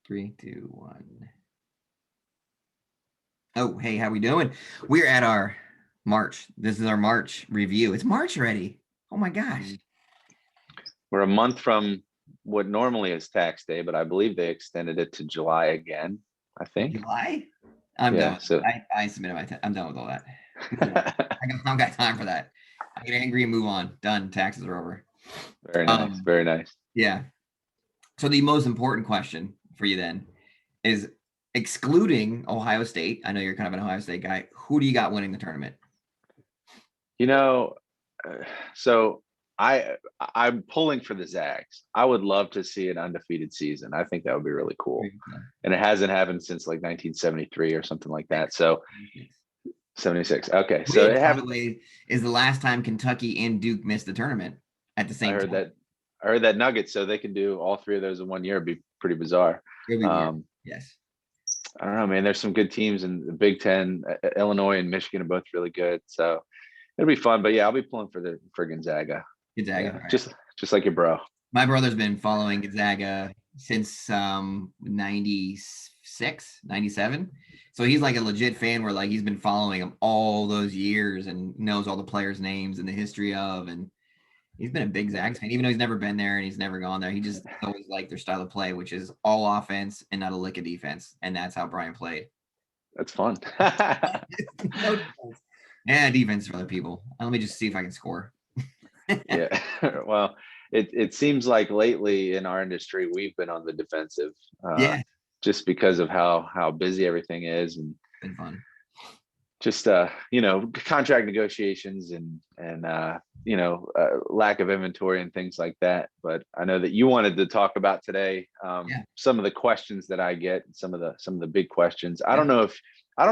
Three, two, one. Oh, hey, how we doing? We're at our March. This is our March review. It's March already. Oh my gosh. We're a month from what normally is tax day, but I believe they extended it to July again, I think. July? I'm done Yeah, with it. so I submitted I'm done with all that. Move on. I don't got time for that. I get angry and move on. Done. Taxes are over. very nice, Um, very nice. yeah. So the most important question for you then is excluding Ohio State. I know you're kind of an Ohio State guy. Who do you got winning the tournament? You know, so I'm pulling for the Zags. I would love to see an undefeated season. I think that would be really cool. And it hasn't happened since like 1973 or something like that. So 76. Okay. So Which, it by the happened. way, is the last time Kentucky and Duke missed the tournament at the I same heard time. that. I heard that nugget. So they can do all three of those in one year. It'd be pretty bizarre. It'll be weird. Um, Yes. I don't know, man. There's some good teams in the Big Ten. Illinois and Michigan are both really good. So it'll be fun. But yeah, I'll be pulling for the for Gonzaga. Gonzaga. Yeah, All right. just like your bro. My brother's been following Gonzaga since 96, 97. So he's like a legit fan where like he's been following them all those years and knows all the players' names and the history of, and he's been a big Zags fan, even though he's never been there and he's never gone there. He just always liked their style of play, which is all offense and not a lick of defense. And that's how Brian played. That's fun. No defense. And defense for other people. Let me just see if I can score. Yeah. Well, it seems like lately in our industry we've been on the defensive, Yeah, just because of how busy everything is, and been fun. just contract negotiations and lack of inventory and things like that. But I know that you wanted to talk about today Yeah. some of the questions that I get, some of the big questions. I Yeah. don't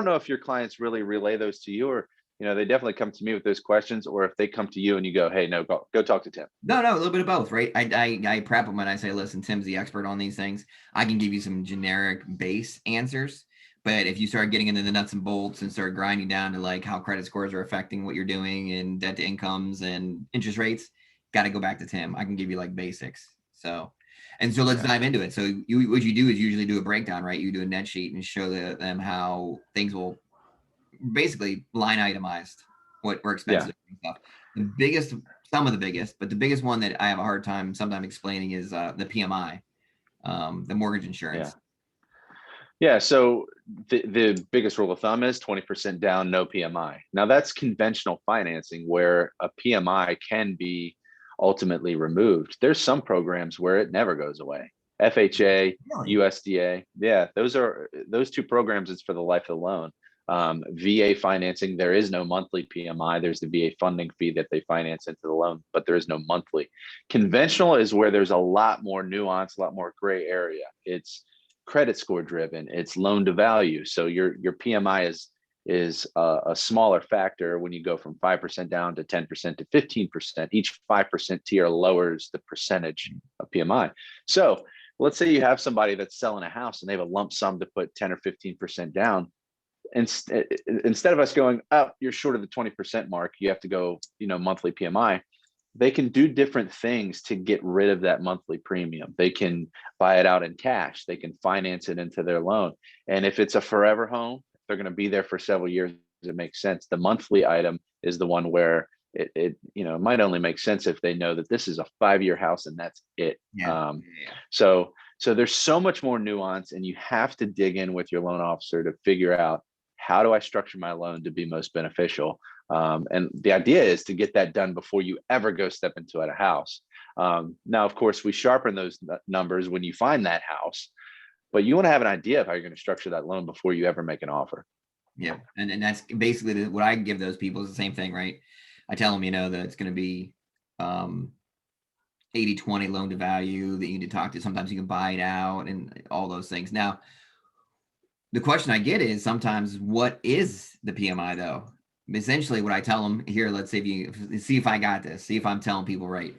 know if your clients really relay those to you, or they definitely come to me with those questions, or if they come to you and you go, hey, no, go talk to Tim. No, a little bit of both, right? I prep them when I say, listen, Tim's the expert on these things. I can give you some generic base answers. But if you start getting into the nuts and bolts and start grinding down to like how credit scores are affecting what you're doing and debt to incomes and interest rates, got to go back to Tim. I can give you like basics. So let's dive into it. So what you do is usually do a breakdown, right? You do a net sheet and show them how things will basically line itemized what were Yeah. expensive and stuff. Some of the biggest, but the biggest one that I have a hard time sometimes explaining is the PMI, the mortgage insurance. Yeah, so the biggest rule of thumb is 20% down, no PMI. Now that's conventional financing where a PMI can be ultimately removed. There's some programs where it never goes away. FHA, Really? USDA, yeah, those two programs. It's for the life of the loan. VA financing, there is no monthly PMI. There's the VA funding fee that they finance into the loan, but there is no monthly. Conventional is where there's a lot more nuance, a lot more gray area. It's credit score driven, it's loan to value. So your PMI is a smaller factor when you go from 5% down to 10% to 15%. Each 5% tier lowers the percentage of PMI. So let's say you have somebody that's selling a house and they have a lump sum to put 10 or 15% down. Instead of us going up, you're short of the 20% mark, you have to go monthly PMI. They can do different things to get rid of that monthly premium. They can buy it out in cash. They can finance it into their loan. And if it's a forever home, they're going to be there for several years. It makes sense. The monthly item is the one where it might only make sense if they know that this is a 5-year house and that's it. Yeah. So there's so much more nuance, and you have to dig in with your loan officer to figure out, how do I structure my loan to be most beneficial? And the idea is to get that done before you ever go step into a house. Now, of course, we sharpen those numbers when you find that house, but you want to have an idea of how you're going to structure that loan before you ever make an offer. Yeah. And that's basically what I give those people is the same thing, right? I tell them, that it's going to be 80-20 loan to value that you need to talk to. Sometimes you can buy it out and all those things. Now, the question I get is sometimes, what is the PMI though? Essentially what I tell them here, let's say see if I got this, see if I'm telling people right.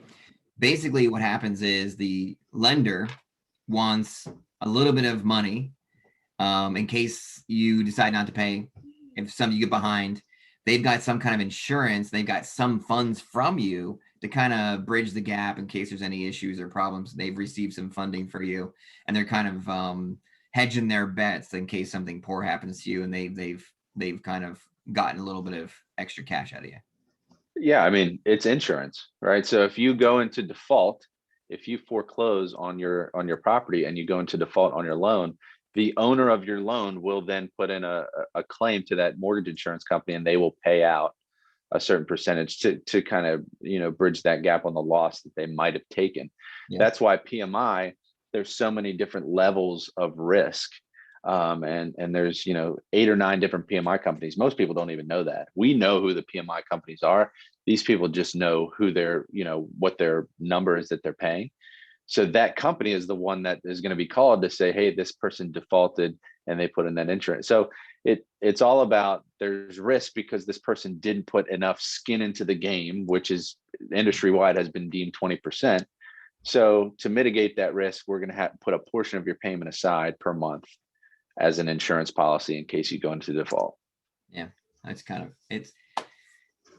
Basically what happens is the lender wants a little bit of money in case you decide not to pay. If you get behind, they've got some kind of insurance, they've got some funds from you to kind of bridge the gap in case there's any issues or problems. They've received some funding for you, and they're kind of hedging their bets in case something poor happens to you, and they've kind of gotten a little bit of extra cash out of you. Yeah, I mean, it's insurance, right? So if you go into default, if you foreclose on your property and you go into default on your loan, the owner of your loan will then put in a claim to that mortgage insurance company, and they will pay out a certain percentage to kind of, bridge that gap on the loss that they might have taken. Yeah. That's why PMI, there's so many different levels of risk. And there's 8 or 9 different PMI companies. Most people don't even know that. We know who the PMI companies are. These people just know who their, what their number is that they're paying. So that company is the one that is going to be called to say, hey, this person defaulted, and they put in that insurance. So it's all about, there's risk because this person didn't put enough skin into the game, which is industry wide has been deemed 20%. So to mitigate that risk, we're going to have to put a portion of your payment aside per month as an insurance policy in case you go into default. Yeah, that's kind of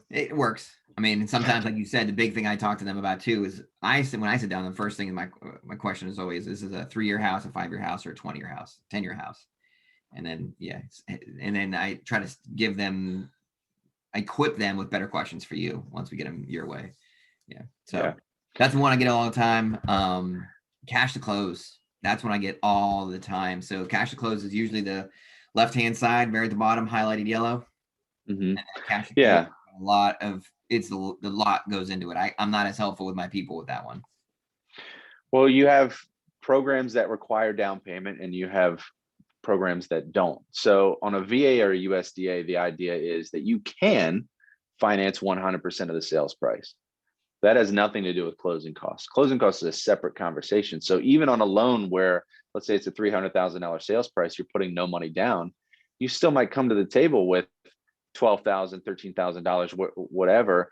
it works. I mean, sometimes, like you said, the big thing I talk to them about too is when I sit down, the first thing in my question is always, this is a 3-year house, a 5-year house, or a 20-year house, 10-year house. And then and then I try to equip them with better questions for you once we get them your way. Yeah. So Yeah. that's the one I get all the time. Cash to close. That's when I get all the time. So cash to close is usually the left-hand side, very at the bottom, highlighted yellow. Mm-hmm. Cash to Yeah. close, a lot of the lot goes into it. I'm not as helpful with my people with that one. Well, you have programs that require down payment and you have programs that don't. So on a VA or a USDA, the idea is that you can finance 100% of the sales price. That has nothing to do with closing costs. Closing costs is a separate conversation. So even on a loan where, let's say it's a $300,000 sales price, you're putting no money down, you still might come to the table with $12,000, $13,000, whatever,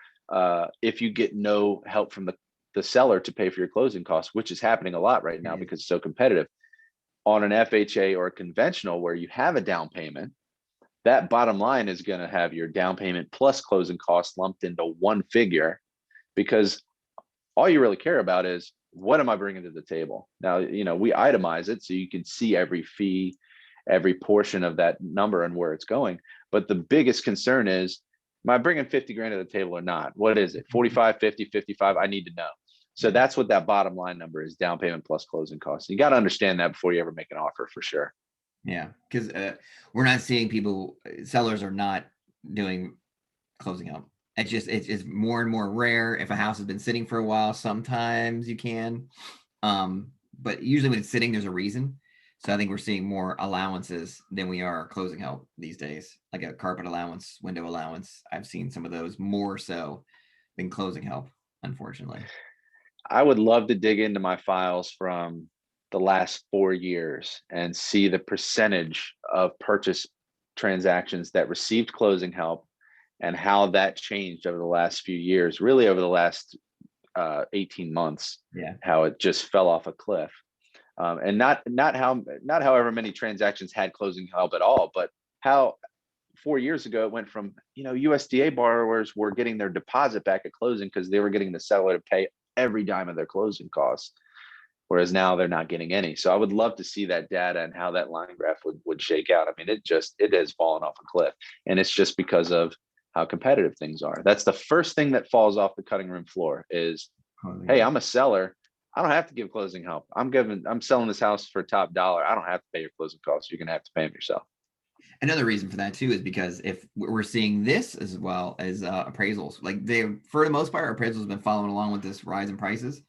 if you get no help from the seller to pay for your closing costs, which is happening a lot right now because it's so competitive. On an FHA or a conventional where you have a down payment, that bottom line is going to have your down payment plus closing costs lumped into one figure, because all you really care about is, what am I bringing to the table? Now, we itemize it so you can see every fee, every portion of that number and where it's going. But the biggest concern is, am I bringing 50 grand to the table or not? What is it? 45, 50, 55? I need to know. So that's what that bottom line number is, down payment plus closing costs. You got to understand that before you ever make an offer, for sure. Yeah, because we're not seeing sellers are not doing closing out. It's more and more rare. If a house has been sitting for a while, sometimes you can. But usually when it's sitting, there's a reason. So I think we're seeing more allowances than we are closing help these days, like a carpet allowance, window allowance. I've seen some of those more so than closing help, unfortunately. I would love to dig into my files from the last 4 years and see the percentage of purchase transactions that received closing help and how that changed over the last few years, really over the last 18 months. Yeah. How it just fell off a cliff. And not however many transactions had closing help at all, but how 4 years ago it went from, USDA borrowers were getting their deposit back at closing because they were getting the seller to pay every dime of their closing costs, whereas now they're not getting any. So I would love to see that data and how that line graph would shake out. I mean, it has fallen off a cliff, and it's just because of how competitive things are. That's the first thing that falls off the cutting room floor is, hey, I'm a seller. I don't have to give closing help. I'm selling this house for top dollar. I don't have to pay your closing costs. You're going to have to pay them yourself. Another reason for that too is because if we're seeing this as well as appraisals, like for the most part, appraisals have been following along with this rise in prices,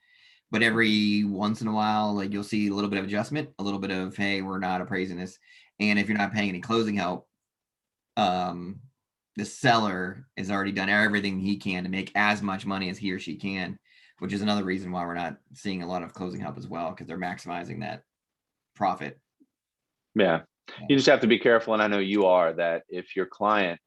but every once in a while, like you'll see a little bit of adjustment, a little bit of, hey, we're not appraising this. And if you're not paying any closing help, the seller has already done everything he can to make as much money as he or she can, which is another reason why we're not seeing a lot of closing help as well, because they're maximizing that profit. Yeah. You just have to be careful. And I know you are, that if your client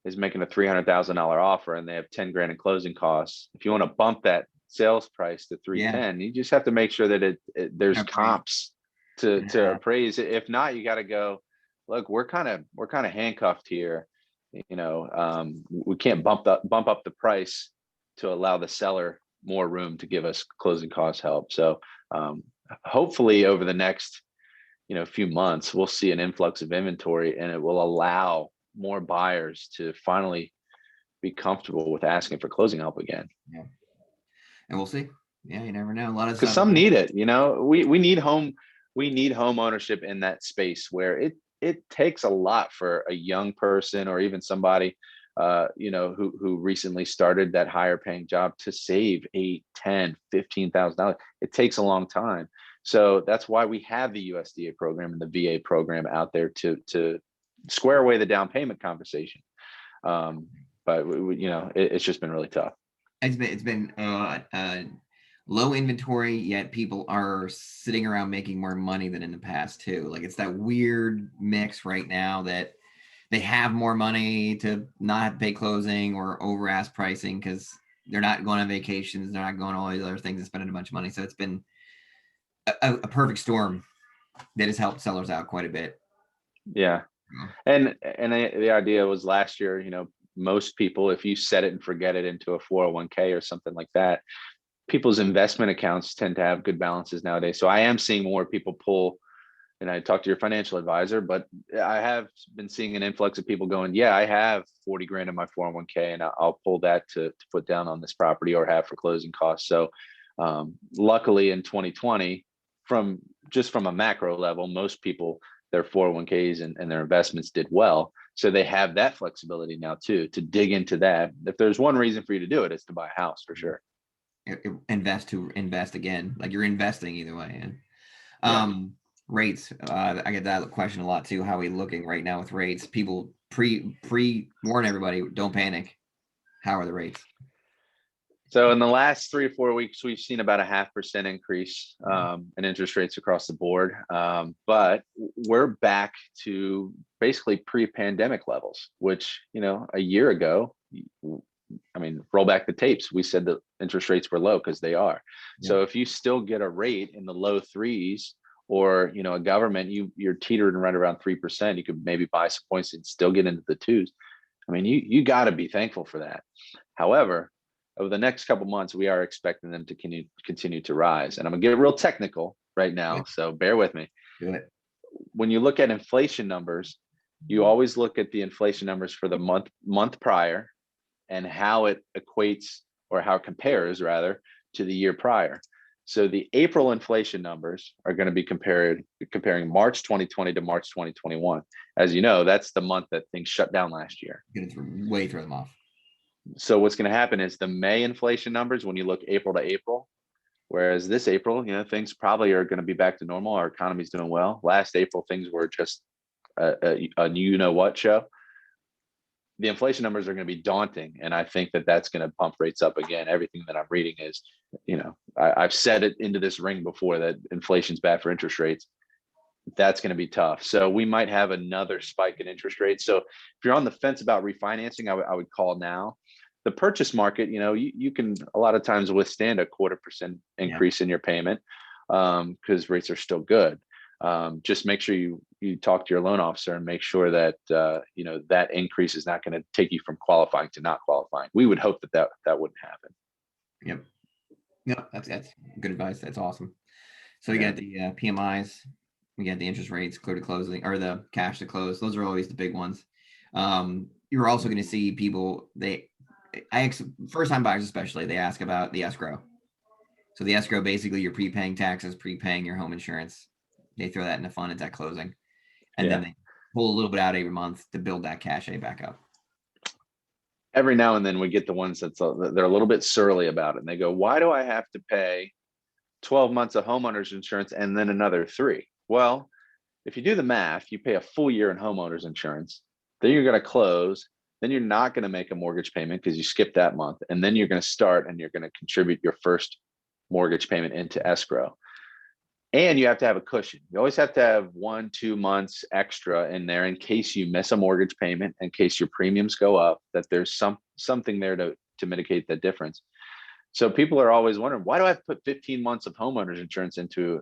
is making a $300,000 offer and they have 10 grand in closing costs, if you want to bump that sales price to 310, you just have to make sure that there's comps to appraise it. If not, you got to go, look, we're kind of handcuffed here. We can't bump up the price to allow the seller more room to give us closing cost help. So hopefully over the next few months, we'll see an influx of inventory, and it will allow more buyers to finally be comfortable with asking for closing help again. Yeah. And we'll see. Yeah, you never know. A lot of Because stuff. some need it. We need home ownership in that space where it takes a lot for a young person or even somebody who recently started that higher paying job to save $8, $10, $15,000. It takes a long time. So that's why we have the USDA program and the VA program out there to square away the down payment conversation. But it's just been really tough. It's been low inventory, yet people are sitting around making more money than in the past too. Like it's that weird mix right now that they have more money to not have to pay closing or over ask pricing because they're not going on vacations, they're not going all these other things and spending a bunch of money. So it's been a perfect storm that has helped sellers out quite a bit. Yeah. And the idea was last year, most people, if you set it and forget it into a 401k or something like that, people's investment accounts tend to have good balances nowadays. So I am seeing more people pull, and I talked to your financial advisor, but I have been seeing an influx of people going, yeah, I have 40 grand in my 401k and I'll pull that to put down on this property or have for closing costs. So luckily in 2020, from a macro level, most people, their 401ks and their investments did well. So they have that flexibility now too, to dig into that. If there's one reason for you to do it, it's to buy a house for sure. Invest again, like you're investing either way. And rates, I get that question a lot too. How are we looking right now with rates? People warn everybody, don't panic. How are the rates? So in the last 3 or 4 weeks, we've seen about a 0.5% increase in interest rates across the board. But we're back to basically pre-pandemic levels, which, a year ago, roll back the tapes. We said that interest rates were low because they are. Yeah. So if you still get a rate in the low threes or, a government, you're teetering right around 3%, you could maybe buy some points and still get into the twos. You got to be thankful for that. However, over the next couple months, we are expecting them to continue to rise. And I'm gonna get real technical right now, so bear with me. Do it. When you look at inflation numbers, you always look at the inflation numbers for the month prior and how it equates, or how it compares rather, to the year prior. So the April inflation numbers are going to be comparing March 2020 to March 2021. As you know, that's the month that things shut down last year. Way throw them off. So what's going to happen is the May inflation numbers, when you look April to April, whereas this April, things probably are going to be back to normal. Our economy's doing well. Last April, things were just a what show. The inflation numbers are going to be daunting. And I think that that's going to pump rates up again. Everything that I'm reading is, I've said it into this ring before that inflation's bad for interest rates. That's going to be tough. So we might have another spike in interest rates. So if you're on the fence about refinancing, I would call now. The purchase market, you can a lot of times withstand a 0.25% increase in your payment because rates are still good. Just make sure you talk to your loan officer and make sure that that increase is not going to take you from qualifying to not qualifying. We would hope that wouldn't happen. Yep, that's good advice. That's awesome. So you got the PMIs, we got the interest rates, clear to closing, or the cash to close. Those are always the big ones. You're also going to see people, first-time buyers especially, they ask about the escrow. So the escrow, basically, you're prepaying taxes, prepaying your home insurance. They throw that in the fund at closing, and then they pull a little bit out every month to build that cash A back up. Every now and then we get the ones they're a little bit surly about it, and they go, "Why do I have to pay 12 months of homeowners insurance and then another 3?" Well, if you do the math, you pay a full year in homeowners insurance, then you're going to close, then you're not going to make a mortgage payment because you skipped that month, and then you're going to start and you're going to contribute your first mortgage payment into escrow. And you have to have a cushion. You always have to have 1-2 months extra in there in case you miss a mortgage payment, in case your premiums go up, that there's something there to mitigate that difference. So people are always wondering, why do I have to put 15 months of homeowners insurance into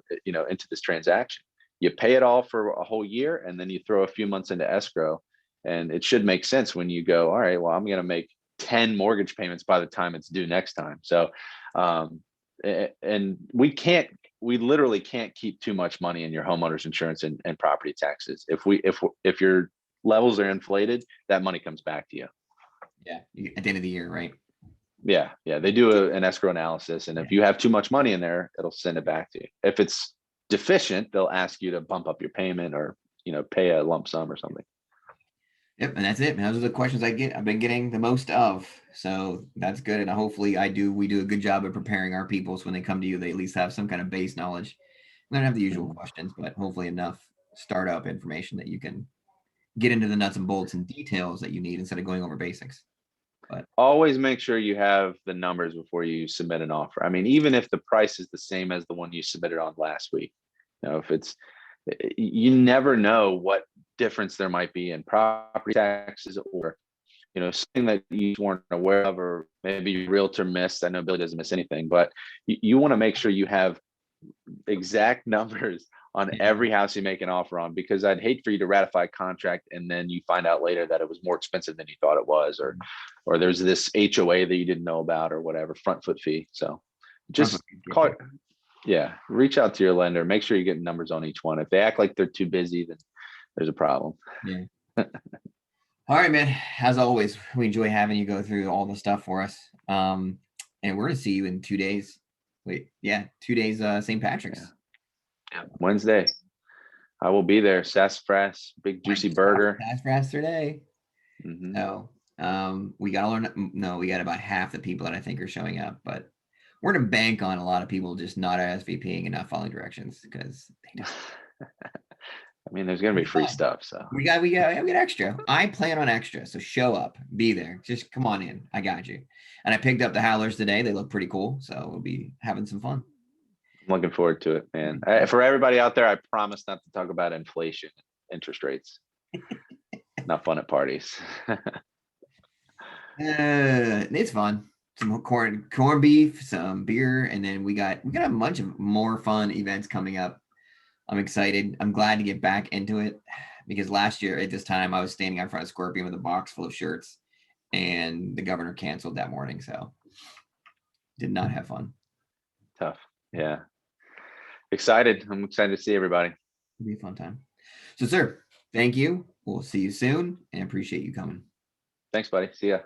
this transaction? You pay it all for a whole year, and then you throw a few months into escrow. And it should make sense when you go, all right, well, I'm going to make 10 mortgage payments by the time it's due next time. So, and we literally can't keep too much money in your homeowner's insurance and property taxes. If your levels are inflated, that money comes back to you. Yeah, at the end of the year, right? Yeah, they do an escrow analysis, and if you have too much money in there, it'll send it back to you. If it's deficient, they'll ask you to bump up your payment or pay a lump sum or something. Yep, and that's it. Those are the questions I've been getting the most of. So that's good. And hopefully we do a good job of preparing our people so when they come to you, they at least have some kind of base knowledge. We don't have the usual questions, but hopefully enough startup information that you can get into the nuts and bolts and details that you need instead of going over basics. But always make sure you have the numbers before you submit an offer. I mean, even if the price is the same as the one you submitted on last week, if it's, you never know what difference there might be in property taxes or, something that you weren't aware of, or maybe your realtor missed. I know Billy doesn't miss anything, but you want to make sure you have exact numbers on every house you make an offer on, because I'd hate for you to ratify a contract and then you find out later that it was more expensive than you thought it was, or there's this HOA that you didn't know about or whatever, front foot fee. So just call it. Yeah. Reach out to your lender, make sure you're getting numbers on each one. If they act like they're too busy, then there's a problem. Yeah. All right, man. As always, we enjoy having you go through all the stuff for us. And we're going to see you in 2 days. 2 days, St. Patrick's. Yeah. Wednesday. I will be there. Sassafras, big juicy burger. Sassafras today. Mm-hmm. So we got about half the people that I think are showing up, but we're going to bank on a lot of people just not RSVPing and not following directions because they don't. I mean, there's going to be free stuff. So we got extra. I plan on extra. So show up, be there. Just come on in. I got you. And I picked up the howlers today. They look pretty cool. So we'll be having some fun. I'm looking forward to it, man. For everybody out there, I promise not to talk about inflation, interest rates. Not fun at parties. It's fun. Some corned beef, some beer, and then we got a bunch of more fun events coming up. I'm excited. I'm glad to get back into it because last year at this time I was standing out front of Scorpion with a box full of shirts, and the governor canceled that morning, so did not have fun. Tough. Yeah. Excited. I'm excited to see everybody. It'll be a fun time. So, sir, thank you. We'll see you soon and appreciate you coming. Thanks, buddy. See ya.